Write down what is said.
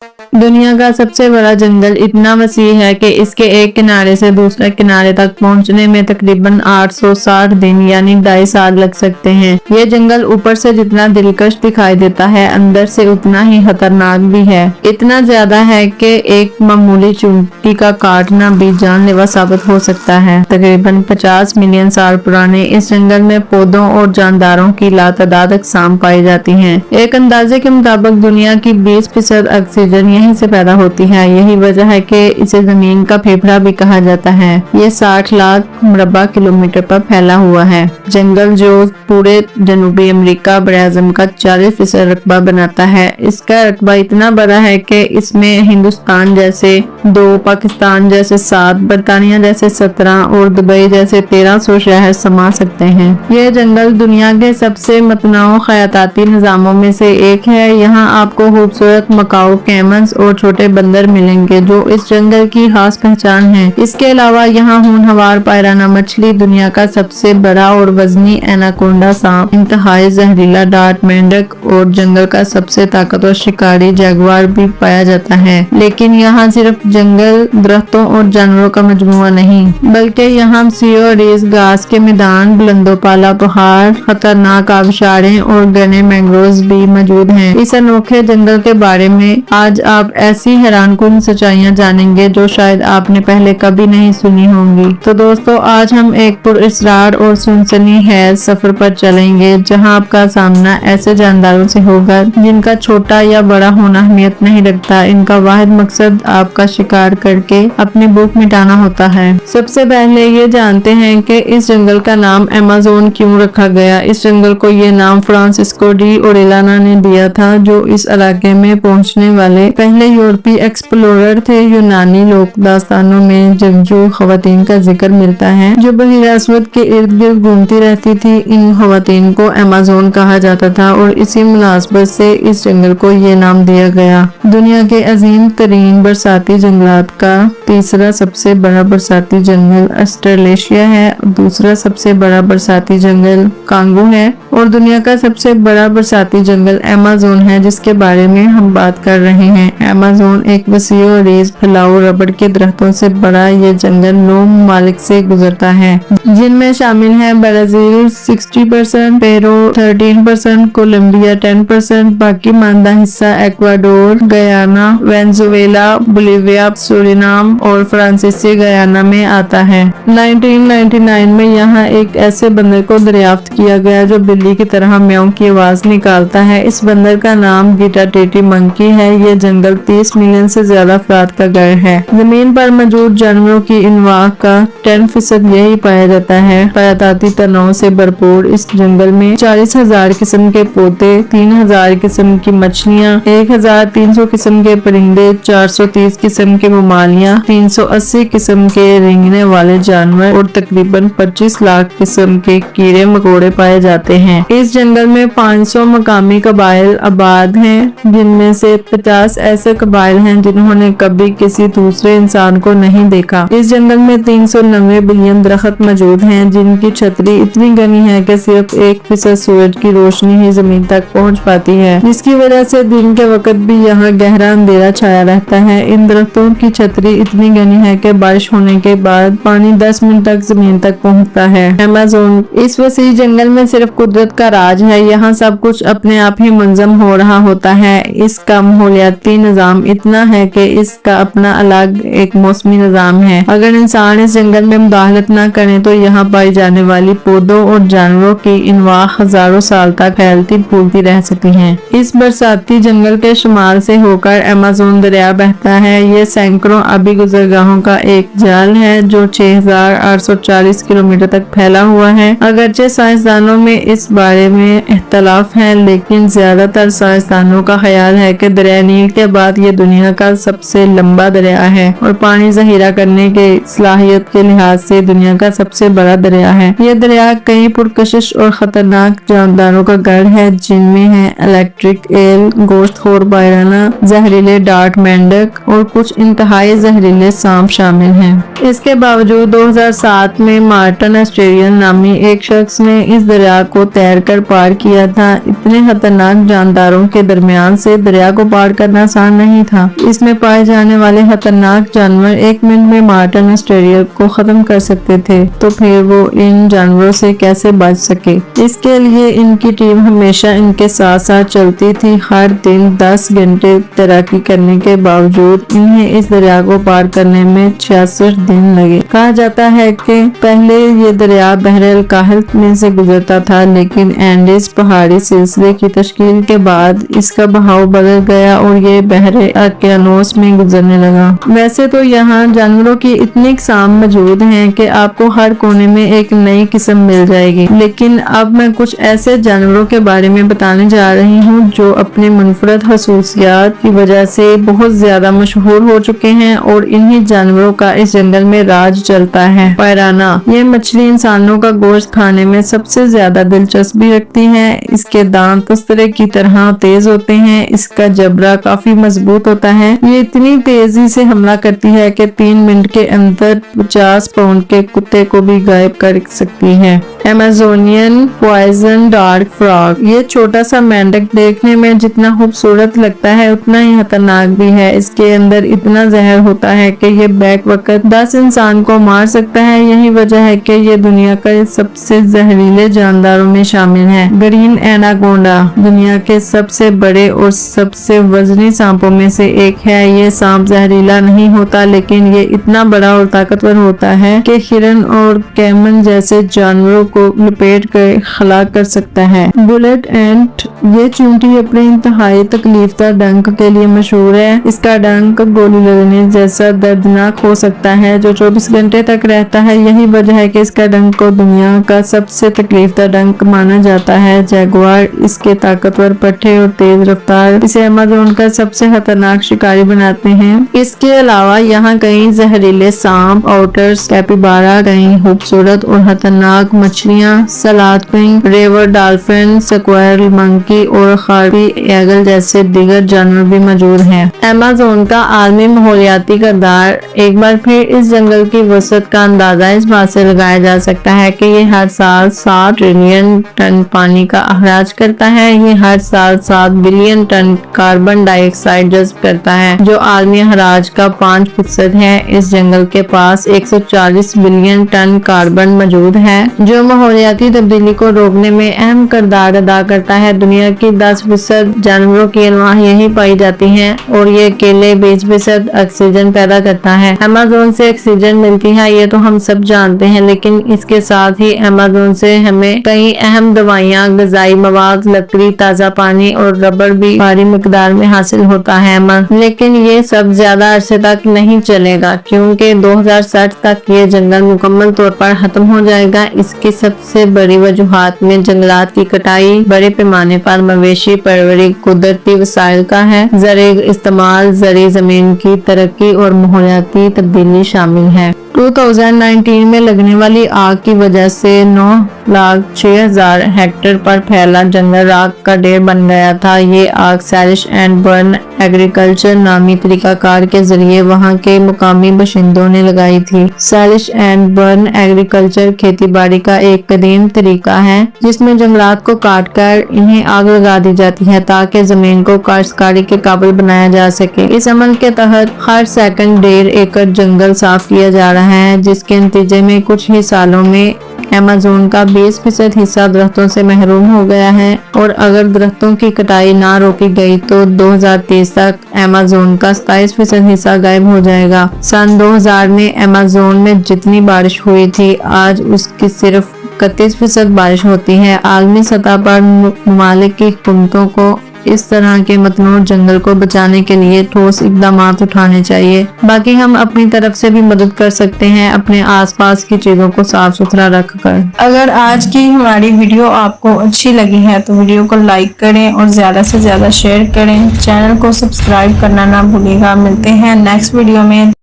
दुनिया का सबसे बड़ा जंगल इतना वसीह है कि इसके एक किनारे से दूसरे किनारे तक पहुंचने में तकरीबन 860 दिन यानी 2.5 साल लग सकते हैं। ये जंगल ऊपर से जितना दिलकश दिखाई देता है, अंदर से उतना ही खतरनाक भी है। इतना ज्यादा है कि एक मामूली चींटी का काटना भी जानलेवा साबित हो सकता है। तकरीबन 50 मिलियन साल पुराने इस जंगल में पौधों और जानदारों की लातादाद अक़साम पाई जाती हैं। एक अंदाजे के मुताबिक दुनिया की 20% ऑक्सीजन यहीं से पैदा होती है। यही वजह है कि इसे जमीन का फेफड़ा भी कहा जाता है। ये 60 लाख मुरब्बा किलोमीटर पर फैला हुआ है। जंगल जो पूरे जनूबी अमेरिका बड़े-आज़म का 40% रकबा बनाता है। इसका रकबा इतना बड़ा है कि इसमें हिंदुस्तान जैसे 2, पाकिस्तान जैसे 7, बरतानिया जैसे 17 और दुबई जैसे 1300 शहर समा सकते हैं। यह जंगल दुनिया के सबसे मतनाउ हयाताती निज़ामों में से एक है। यहाँ आपको खूबसूरत मकाऊ, कैमन्स और छोटे बंदर मिलेंगे जो इस जंगल की खास पहचान है। इसके अलावा यहाँ होनहार पायराना मछली, दुनिया का सबसे बड़ा और वजनी एनाकोंडा सांप, इंतहाई जहरीला डार्ट मेंढक और जंगल का सबसे ताकतवर शिकारी जगुआर भी पाया जाता है। लेकिन यहाँ सिर्फ जंगल, दरख्तों और जानवरों का मजमुआ नहीं, बल्कि यहाँ सियो रेस, घास के मैदान, बुलंदोपाला पहाड़, खतरनाक आबशारें और घने मैंग्रोव्स भी मौजूद हैं। इस अनोखे जंगल के बारे में आज आप ऐसी हैरानकुन सच्चाइयां जानेंगे जो शायद आपने पहले कभी नहीं सुनी होंगी। तो दोस्तों, आज हम एक पुरअसरार और सनसनीखेज सफर पर चलेंगे जहां आपका सामना ऐसे जानदारों से होगा जिनका छोटा या बड़ा होना अहमियत नहीं रखता। इनका वाहिद मकसद आपका शिकार करके अपनी भूख मिटाना होता है। सबसे पहले ये जानते हैं कि इस जंगल का नाम अमेज़न क्यों रखा गया। इस जंगल को ये नाम फ्रांसिस्को डी ओरेलियाना ने दिया था, जो इस इलाके में पहुंचने वाले पहले यूरोपीय एक्सप्लोरर थे। यूनानी लोक दास्तानों में जंगजू खवातीन का जिक्र मिलता है जो बहीर अस्वद के इर्द गिर्द घूमती रहती थी। इन खवातीन को अमेज़न कहा जाता था और इसी मुनासबत से इस जंगल को ये नाम दिया गया। दुनिया के अजीम तरीन बरसाती जंगलात का तीसरा सबसे बड़ा बरसाती जंगल ऑस्ट्रेलेशिया है, दूसरा सबसे बड़ा बरसाती जंगल कांगो है और दुनिया का सबसे बड़ा बरसाती जंगल अमेज़न है जिसके बारे में हम बात कर रहे हैं। अमेज़न एक वसीअ और रेज फैलाऊ रबड़ के दरख्तों से बड़ा ये जंगल 9 ममालिक से गुजरता है, जिनमें शामिल है ब्राजील 60%, पेरू 13%, कोलंबिया 10%, बाकी मानदा हिस्सा Ecuador, Guyana, Venezuela, Bolivia, Suriname और फ्रांसीसी गयाना में आता है। 1999 में यहाँ एक ऐसे बंदर को दरियाफ्त किया गया जो बिल्ली की तरह म्याऊं की आवाज निकालता है। इस बंदर का नाम गिटाटेटी मंकी है। ये जंगल 30 मिलियन से ज्यादा अफराद का घर है। जमीन पर मौजूद जानवरों की इनवाह का 10% यही पाया जाता है। हयाताती तनाव से भरपूर इस जंगल में 40,000 किस्म के पौधे, 3,000 किस्म की मछलियाँ, 1,300 किस्म के परिंदे, 430 किस्म के ममालियाँ, 380 किस्म के रेंगने वाले जानवर और तकरीबन 25 लाख किस्म के कीड़े मकोड़े पाए जाते हैं। इस जंगल में 500 मकामी कबाइल आबाद हैं, जिनमें से 50 ऐसे कबाइल हैं जिन्होंने कभी किसी दूसरे इंसान को नहीं देखा। इस जंगल में 390 बिलियन दरख्त मौजूद हैं, जिनकी छतरी इतनी घनी है कि सिर्फ 1% सूरज की रोशनी ही जमीन तक पहुंच पाती है, जिसकी वजह से दिन के वक्त भी यहाँ गहरा अंधेरा छाया रहता है। इन दरख्तों की छतरी इतनी घनी है कि बारिश होने के बाद पानी 10 मिनट तक जमीन तक पहुँचता है। अमेज़न इस वसीह जंगल में सिर्फ कुदरत का राज है। यहाँ सब कुछ अपने आप ही मुंजम हो रहा होता है। इसका माहौलियाती निजाम इतना है कि इसका अपना अलग एक मौसमी निजाम है। अगर इंसान इस जंगल में मुदाखलत न करें तो यहाँ पाई जाने वाली पौधों और जानवरों की इनवाह हजारों साल तक फैलती फूलती रह सकती हैं। इस बरसाती जंगल के शुमाल से होकर अमेज़न दरिया बहता है। ये सैकड़ों आबी गुजरगाहों का एक जाल है जो 6,840 किलोमीटर तक फैला हुआ है। अगरचे साइंसदानों में इस बारे में इख्तलाफ है, लेकिन ज्यादातर साइंसदानों का ख्याल है कि दरिया नील के बाद ये दुनिया का सबसे लंबा दरिया है और पानी जहीरा करने के सलाहियत के लिहाज से दुनिया का सबसे बड़ा दरिया है। ये दरिया कई पुरकशिश और खतरनाक जानदारों का घर है, जिनमें है इलेक्ट्रिक एल, गोश्तखोर पायराना, जहरीले डार्ट मेंढक और कुछ इंतहाई जहरीले सांप शामिल हैं। इसके बावजूद 2007 में मार्टिन ऑस्ट्रेलियन नामी एक शख्स ने इस दरिया को तैरकर पार किया था। इतने खतरनाक जानदारों के दरमियान से दरिया को पार करना आसान नहीं था। इसमें पाए जाने वाले खतरनाक जानवर 1 मिनट में मार्टिन ऑस्ट्रेलियन को खत्म कर सकते थे, तो फिर वो इन जानवरों से कैसे बच सके। इसके लिए इनकी टीम हमेशा इनके साथ साथ चलती थी। हर दिन 10 घंटे तैराकी करने के बावजूद इन्हें इस दरिया को पार करने में 66 दिन लगे। कहा जाता है कि पहले ये दरिया बहरे अल-काहिल में से गुजरता था, लेकिन एंडीज पहाड़ी सिलसिले की तश्कील के बाद इसका बहाव बदल गया और ये बहरे ओकियानोस में गुजरने लगा। वैसे तो यहाँ जानवरों की इतनी इकसाम मौजूद हैं कि आपको हर कोने में एक नई किस्म मिल जाएगी, लेकिन अब मैं कुछ ऐसे जानवरों के बारे में बताने जा रही हूँ जो अपनी मुनफरद खसूसियात की वजह से बहुत ज्यादा मशहूर हो चुके हैं और इन्हीं जानवरों का इस जंगल में राज चलता है। पैराना, ये मछली इंसानों का गोश्त खाने में सबसे ज्यादा दिलचस्पी रखती है। इसके दांत तस्तरे की तरह तेज होते हैं। इसका जबड़ा काफी मजबूत होता है। ये इतनी तेजी से हमला करती है कि 3 मिनट के अंदर 50 पाउंड के कुत्ते को भी गायब कर सकती है। अमेजोनियन पॉइजन डार्क फ्रॉग, ये छोटा सा मेंढक देखने में जितना खूबसूरत लगता है उतना ही खतरनाक भी है। इसके अंदर इतना जहर होता है कि ये बैक वक्त 10 इंसान को मार सकता है। यही वजह है कि ये दुनिया का सबसे जहरीले जानदारों में शामिल है। ग्रीन एनाकोंडा दुनिया के सबसे बड़े और सबसे वजनी सांपों में से एक है। ये सांप जहरीला नहीं होता, लेकिन ये इतना बड़ा और ताकतवर होता है कि हिरन और कैमन जैसे जानवरों को लपेट कर हलाक कर सकता है। बुलेट एंट, ये चींटी अपने इंतहाई तकलीफदा डंक के लिए मशहूर है। इसका डंक गोली लगने जैसा दर्दनाक हो सकता है जो 24 घंटे तक रहता है। यही वजह है कि इसका डंक को दुनिया का सबसे तकलीफदा डंक माना जाता है। जैगुआर, इसके ताकतवर पट्टे और तेज रफ्तार इसे अमेज़न का सबसे खतरनाक शिकारी बनाते हैं। इसके अलावा यहाँ कई जहरीले सांप, ऑटर्स, कैपिबारा, कई खूबसूरत और खतरनाक मछलियाँ, सलाद किंग, रिवर डॉल्फिन, स्क्वायरल मंकी और हार्पी ईगल जैसे दीगर जानवर भी मौजूद हैं। अमेज़न का आलमी माहौलियाती किरदार, एक बार फिर इस जंगल की वसअत का अंदाजा इस बात से लगाया जा सकता है कि ये हर साल 7 ट्रिलियन टन पानी का अखराज करता है। ये हर साल 7 बिलियन टन कार्बन डाइऑक्साइड जज्ब करता है, जो आलमी अखराज का 5% है। इस जंगल के पास 140 बिलियन टन कार्बन मौजूद है, जो माहौलियाती तब्दीली को रोकने में अहम किरदार अदा करता है। दुनिया की 10% जानवरों की अनवाह यही पाई जाती हैं और ये अकेले 20% ऑक्सीजन पैदा करता है। अमेज़न से ऑक्सीजन मिलती है, ये तो हम सब जानते हैं, लेकिन इसके साथ ही अमेज़न से हमें कई अहम दवाइयाँ, ग़िज़ाई मवाद, लकड़ी, ताज़ा पानी और रबड़ भी भारी मिकदार में हासिल होता है। लेकिन ये सब ज्यादा अरसे तक नहीं चलेगा, क्योंकि 2060 तक ये जंगल मुकम्मल तौर पर खत्म हो जाएगा। इसकी सबसे बड़ी वजूहात में जंगलात की कटाई, बड़े पैमाने पर मवेशी परवरी, कुदरती वसाइल का है, ज़रिए इस्तेमाल, ज़रिए जमीन की तरक्की और माहौलियाती तब्दीली शामिल है। 2019 में लगने वाली आग की वजह से 9,06,000 हेक्टेयर पर फैला जंगल राख का ढेर बन गया था। ये आग सैलिश एंड बर्न एग्रीकल्चर नामी तरीकाकार के जरिए वहां के मुकामी बाशिंदों ने लगाई थी। सैलिश एंड बर्न एग्रीकल्चर खेती बाड़ी का एक कदीम तरीका है, जिसमें जंगलात को काट कर इन्हें आग लगा दी जाती है ताकि जमीन को काश्तकारी के काबिल बनाया जा सके। इस अमल के तहत हर सेकंड 1.5 एकड़ जंगल साफ किया जा रहा है, जिसके नतीजे में कुछ ही सालों में अमेज़न का 20% हिस्सा दरख्तों से महरूम हो गया है और अगर दरख्तों की कटाई ना रोकी गई तो 2030 तक अमेज़न का 27% हिस्सा गायब हो जाएगा। सन 2000 में अमेज़न में जितनी बारिश हुई थी, आज उसकी सिर्फ 31% बारिश होती है। आलमी सतह पर ममालिक की हुकूमतों को इस तरह के मतनूर जंगल को बचाने के लिए ठोस इकदाम उठाने चाहिए। बाकी हम अपनी तरफ से भी मदद कर सकते हैं अपने आसपास की चीजों को साफ सुथरा रखकर। अगर आज की हमारी वीडियो आपको अच्छी लगी है तो वीडियो को लाइक करें और ज्यादा से ज्यादा शेयर करें। चैनल को सब्सक्राइब करना ना भूलिएगा। मिलते हैं नेक्स्ट वीडियो में।